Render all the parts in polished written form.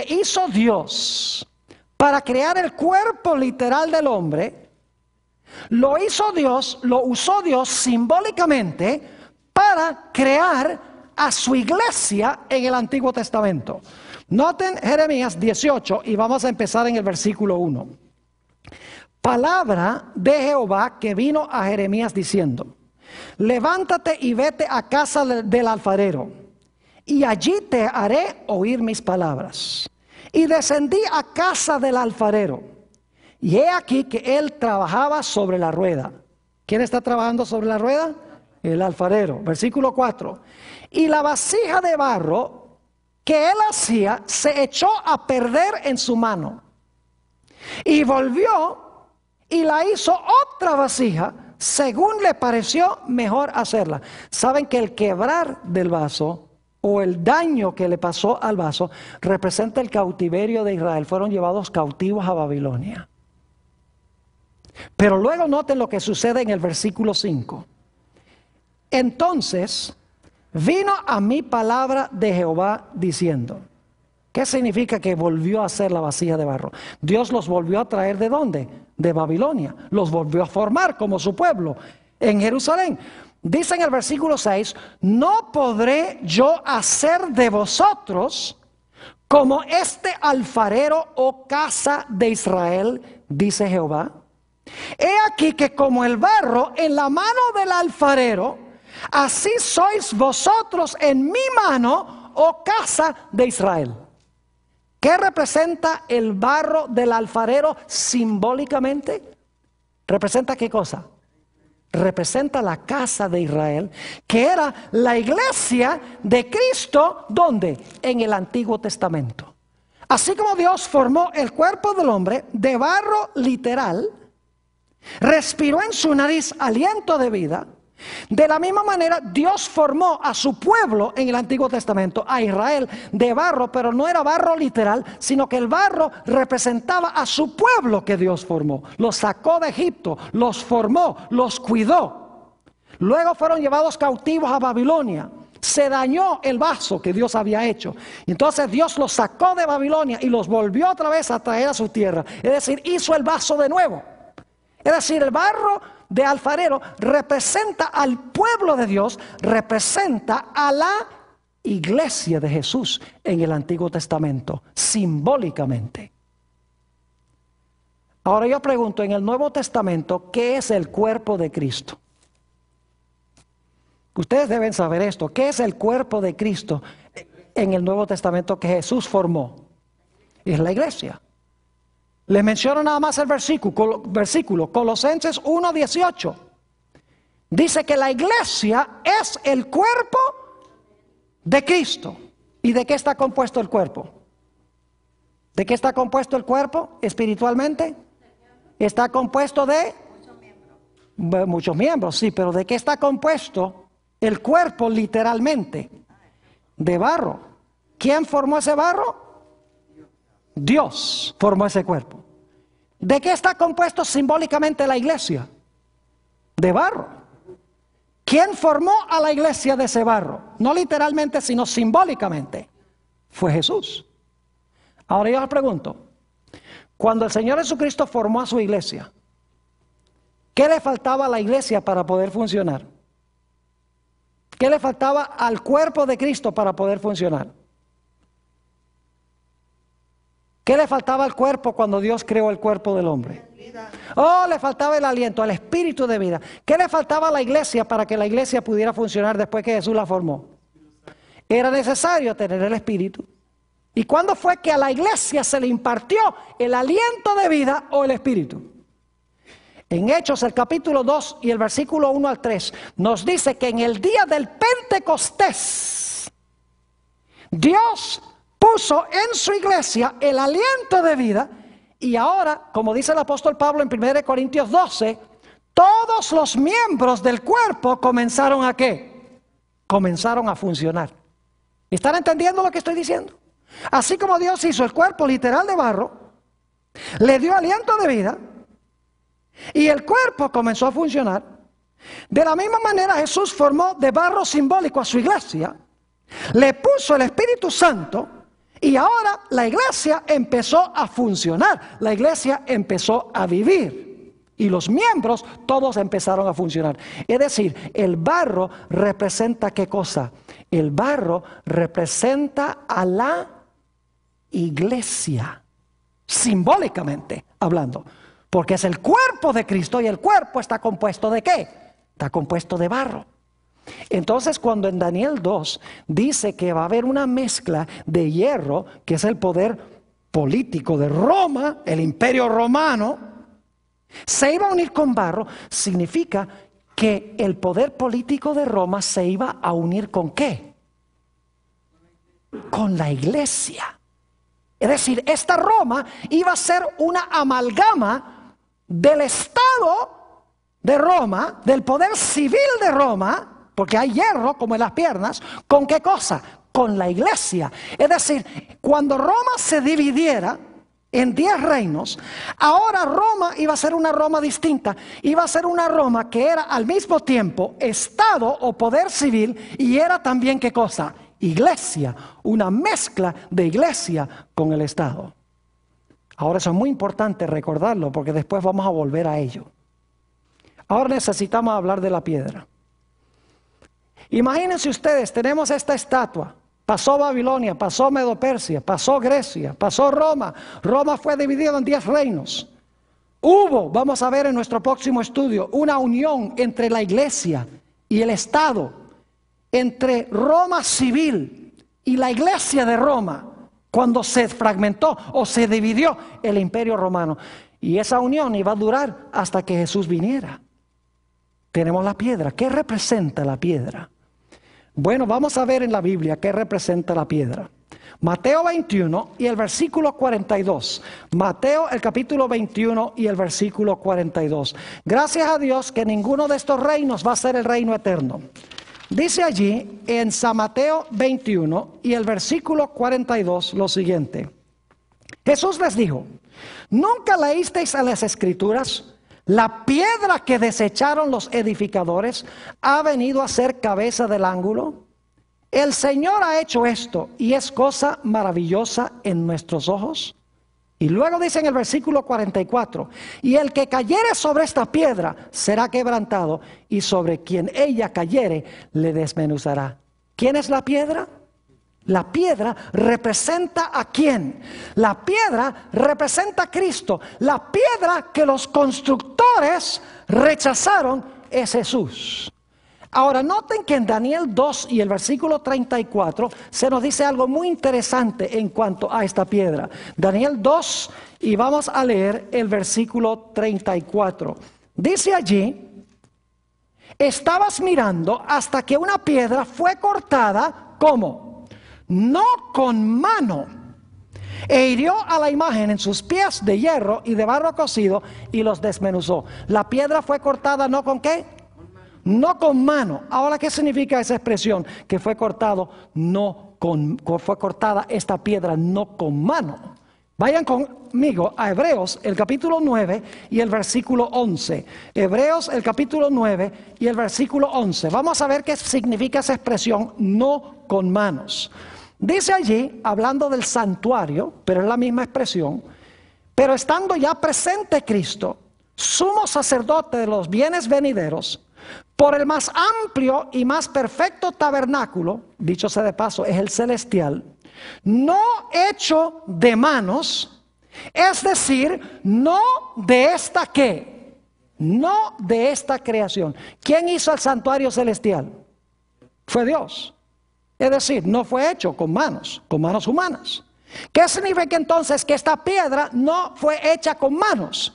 hizo Dios para crear el cuerpo literal del hombre, lo hizo Dios, lo usó Dios simbólicamente para crear a su iglesia en el Antiguo Testamento. Noten Jeremías 18 y vamos a empezar en el versículo 1. Palabra de Jehová que vino a Jeremías diciendo: levántate y vete a casa del alfarero, y allí te haré oír mis palabras. Y descendí a casa del alfarero, y he aquí que él trabajaba sobre la rueda. ¿Quién está trabajando sobre la rueda? El alfarero. Versículo 4. Y la vasija de barro que él hacía se echó a perder en su mano. Y volvió y la hizo otra vasija, según le pareció mejor hacerla. Saben que el quebrar del vaso o el daño que le pasó al vaso representa el cautiverio de Israel. Fueron llevados cautivos a Babilonia. Pero luego noten lo que sucede en el versículo 5. Entonces vino a mí palabra de Jehová diciendo. ¿Qué significa que volvió a hacer la vasija de barro? Dios los volvió a traer ¿de dónde? De Babilonia. Los volvió a formar como su pueblo en Jerusalén. Dice en el versículo 6, no podré yo hacer de vosotros como este alfarero, oh casa de Israel, dice Jehová. He aquí que como el barro en la mano del alfarero, así sois vosotros en mi mano, oh casa de Israel. ¿Qué representa el barro del alfarero simbólicamente? ¿Representa qué cosa? Representa la casa de Israel, que era la iglesia de Cristo, ¿dónde? En el Antiguo Testamento. Así como Dios formó el cuerpo del hombre de barro literal, respiró en su nariz aliento de vida, de la misma manera Dios formó a su pueblo en el Antiguo Testamento, a Israel, de barro, pero no era barro literal, sino que el barro representaba a su pueblo que Dios formó. Los sacó de Egipto, los formó, los cuidó. Luego fueron llevados cautivos a Babilonia. Se dañó el vaso que Dios había hecho. Entonces Dios los sacó de Babilonia y los volvió otra vez a traer a su tierra. Es decir, hizo el vaso de nuevo. Es decir, el barro de alfarero representa al pueblo de Dios, representa a la iglesia de Jesús en el Antiguo Testamento, simbólicamente. Ahora yo pregunto, en el Nuevo Testamento, ¿qué es el cuerpo de Cristo? Ustedes deben saber esto. ¿Qué es el cuerpo de Cristo en el Nuevo Testamento que Jesús formó? Es la iglesia. Les menciono nada más el versículo, Colosenses 1:18. Dice que la iglesia es el cuerpo de Cristo. ¿Y de qué está compuesto el cuerpo? ¿De qué está compuesto el cuerpo espiritualmente? Está compuesto de muchos miembros, sí, pero ¿de qué está compuesto el cuerpo literalmente? De barro. ¿Quién formó ese barro? Dios formó ese cuerpo. ¿De qué está compuesto simbólicamente la iglesia? De barro. ¿Quién formó a la iglesia de ese barro? No literalmente, sino simbólicamente. Fue Jesús. Ahora yo les pregunto, cuando el Señor Jesucristo formó a su iglesia, ¿qué le faltaba a la iglesia para poder funcionar? ¿Qué le faltaba al cuerpo de Cristo para poder funcionar? ¿Qué le faltaba al cuerpo cuando Dios creó el cuerpo del hombre? Oh, le faltaba el aliento, el espíritu de vida. ¿Qué le faltaba a la iglesia para que la iglesia pudiera funcionar después que Jesús la formó? Era necesario tener el espíritu. ¿Y cuándo fue que a la iglesia se le impartió el aliento de vida o el espíritu? En Hechos, el capítulo 2 y el versículo 1 al 3, nos dice que en el día del Pentecostés, Dios puso en su iglesia el aliento de vida. Y ahora, como dice el apóstol Pablo en 1 Corintios 12, todos los miembros del cuerpo comenzaron a ¿qué? Comenzaron a funcionar. ¿Están entendiendo lo que estoy diciendo? Así como Dios hizo el cuerpo literal de barro, le dio aliento de vida y el cuerpo comenzó a funcionar. De la misma manera Jesús formó de barro simbólico a su iglesia, le puso el Espíritu Santo Y ahora la iglesia empezó a funcionar, la iglesia empezó a vivir. Y los miembros todos empezaron a funcionar. Es decir, el barro representa ¿qué cosa? El barro representa a la iglesia, simbólicamente hablando. Porque es el cuerpo de Cristo y el cuerpo está compuesto ¿de qué? Está compuesto de barro. Entonces cuando en Daniel 2 dice que va a haber una mezcla de hierro, que es el poder político de Roma, el imperio romano, se iba a unir con barro, significa que el poder político de Roma se iba a unir ¿con qué? Con la iglesia. Es decir, esta Roma iba a ser una amalgama del Estado de Roma, del poder civil de Roma, porque hay hierro como en las piernas, ¿con qué cosa? Con la iglesia. Es decir, cuando Roma se dividiera en 10 reinos, ahora Roma iba a ser una Roma distinta, iba a ser una Roma que era al mismo tiempo Estado o poder civil y era también ¿qué cosa? Iglesia, una mezcla de iglesia con el Estado. Ahora eso es muy importante recordarlo porque después vamos a volver a ello. Ahora necesitamos hablar de la piedra. Imagínense ustedes, tenemos esta estatua. Pasó Babilonia, pasó Medo-Persia, pasó Grecia, pasó Roma. Roma fue dividida en 10 reinos. Hubo, vamos a ver en nuestro próximo estudio, una unión entre la iglesia y el Estado, entre Roma civil y la iglesia de Roma, cuando se fragmentó o se dividió el imperio romano. Y esa unión iba a durar hasta que Jesús viniera. Tenemos la piedra. ¿Qué representa la piedra? Bueno, vamos a ver en la Biblia qué representa la piedra. Mateo 21 y el versículo 42. Mateo el capítulo 21 y el versículo 42. Gracias a Dios que ninguno de estos reinos va a ser el reino eterno. Dice allí en San Mateo 21 y el versículo 42 lo siguiente. Jesús les dijo, ¿nunca leísteis en las Escrituras? La piedra que desecharon los edificadores ha venido a ser cabeza del ángulo. El Señor ha hecho esto y es cosa maravillosa en nuestros ojos. Y luego dice en el versículo 44, y el que cayere sobre esta piedra será quebrantado y sobre quien ella cayere le desmenuzará. ¿Quién es la piedra? La piedra representa ¿a quién? La piedra representa a Cristo. La piedra que los constructores rechazaron es Jesús. Ahora noten que en Daniel 2 y el versículo 34 se nos dice algo muy interesante en cuanto a esta piedra. Daniel 2 y vamos a leer el versículo 34. Dice allí, estabas mirando hasta que una piedra fue cortada, ¿cómo? No con mano, e hirió a la imagen en sus pies de hierro y de barro cocido y los desmenuzó. La piedra fue cortada ¿no con qué? No con mano. Ahora, ¿qué significa esa expresión? Que fue cortado fue cortada esta piedra no con mano. Vayan conmigo a Hebreos el capítulo 9 y el versículo 11. Hebreos el capítulo 9 y el versículo 11. Vamos a ver qué significa esa expresión no con manos. Dice allí, hablando del santuario, pero es la misma expresión, pero estando ya presente Cristo, sumo sacerdote de los bienes venideros, por el más amplio y más perfecto tabernáculo, dicho sea de paso, es el celestial, no hecho de manos, es decir, no de esta ¿qué? No de esta creación. ¿Quién hizo el santuario celestial? Fue Dios. Es decir, no fue hecho con manos humanas. ¿Qué significa entonces que esta piedra no fue hecha con manos?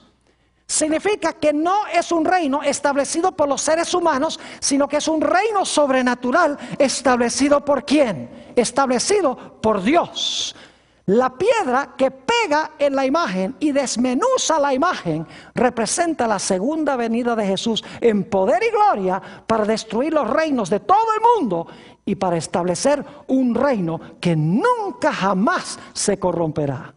Significa que no es un reino establecido por los seres humanos, sino que es un reino sobrenatural establecido por ¿quién? Establecido por Dios. La piedra que pega en la imagen y desmenuza la imagen representa la segunda venida de Jesús en poder y gloria para destruir los reinos de todo el mundo y para establecer un reino que nunca jamás se corromperá.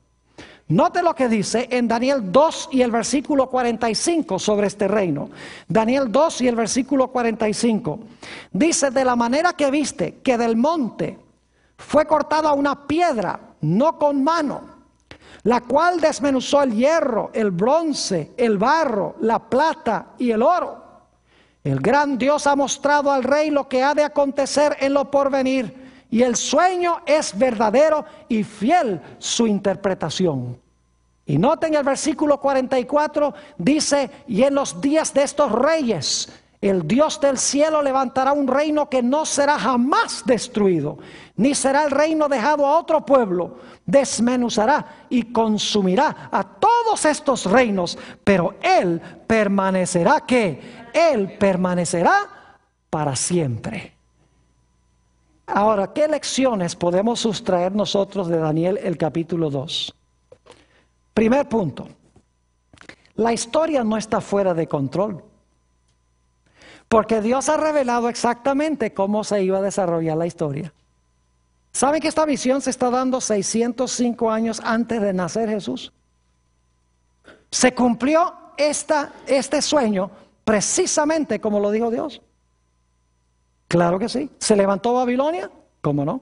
Note lo que dice en Daniel 2 y el versículo 45 sobre este reino. Daniel 2 y el versículo 45. Dice, de la manera que viste que del monte fue cortada una piedra, no con mano, la cual desmenuzó el hierro, el bronce, el barro, la plata y el oro. El gran Dios ha mostrado al rey lo que ha de acontecer en lo porvenir, y el sueño es verdadero y fiel su interpretación. Y noten el versículo 44, dice, y en los días de estos reyes, el Dios del cielo levantará un reino que no será jamás destruido, ni será el reino dejado a otro pueblo. Desmenuzará y consumirá a todos estos reinos, pero Él permanecerá, ¿qué? Él permanecerá para siempre. Ahora, ¿qué lecciones podemos sustraer nosotros de Daniel el capítulo 2? Primer punto, la historia no está fuera de control. Porque Dios ha revelado exactamente cómo se iba a desarrollar la historia. ¿Saben que esta visión se está dando 605 años antes de nacer Jesús? Se cumplió este sueño precisamente como lo dijo Dios. Claro que sí. ¿Se levantó Babilonia? ¿Cómo no?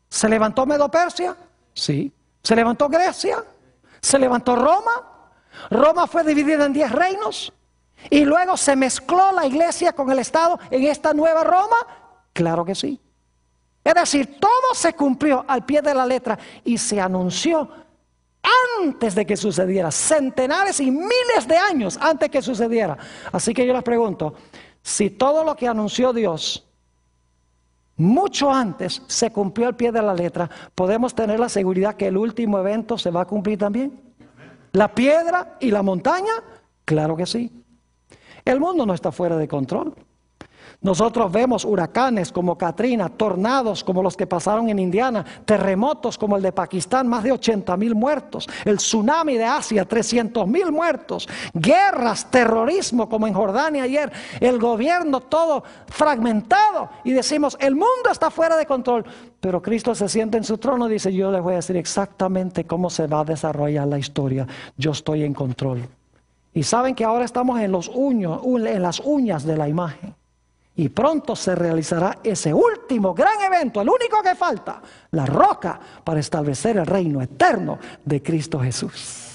¿Se levantó Medo-Persia? Sí. ¿Se levantó Grecia? ¿Se levantó Roma? Roma fue dividida en 10 reinos. Y luego se mezcló la iglesia con el Estado en esta nueva Roma. Claro que sí. Es decir, todo se cumplió al pie de la letra y se anunció antes de que sucediera, centenares y miles de años antes que sucediera. Así que yo les pregunto, si todo lo que anunció Dios mucho antes se cumplió al pie de la letra, ¿podemos tener la seguridad que el último evento se va a cumplir también? ¿La piedra y la montaña? Claro que sí. El mundo no está fuera de control. Nosotros vemos huracanes como Katrina, tornados como los que pasaron en Indiana, terremotos como el de Pakistán, más de 80,000 muertos, el tsunami de Asia, 300,000 muertos, guerras, terrorismo como en Jordania ayer, el gobierno todo fragmentado y decimos, el mundo está fuera de control. Pero Cristo se sienta en su trono y dice, yo les voy a decir exactamente cómo se va a desarrollar la historia, yo estoy en control. Y saben que ahora estamos en las uñas de la imagen. Y pronto se realizará ese último gran evento, el único que falta, la roca para establecer el reino eterno de Cristo Jesús.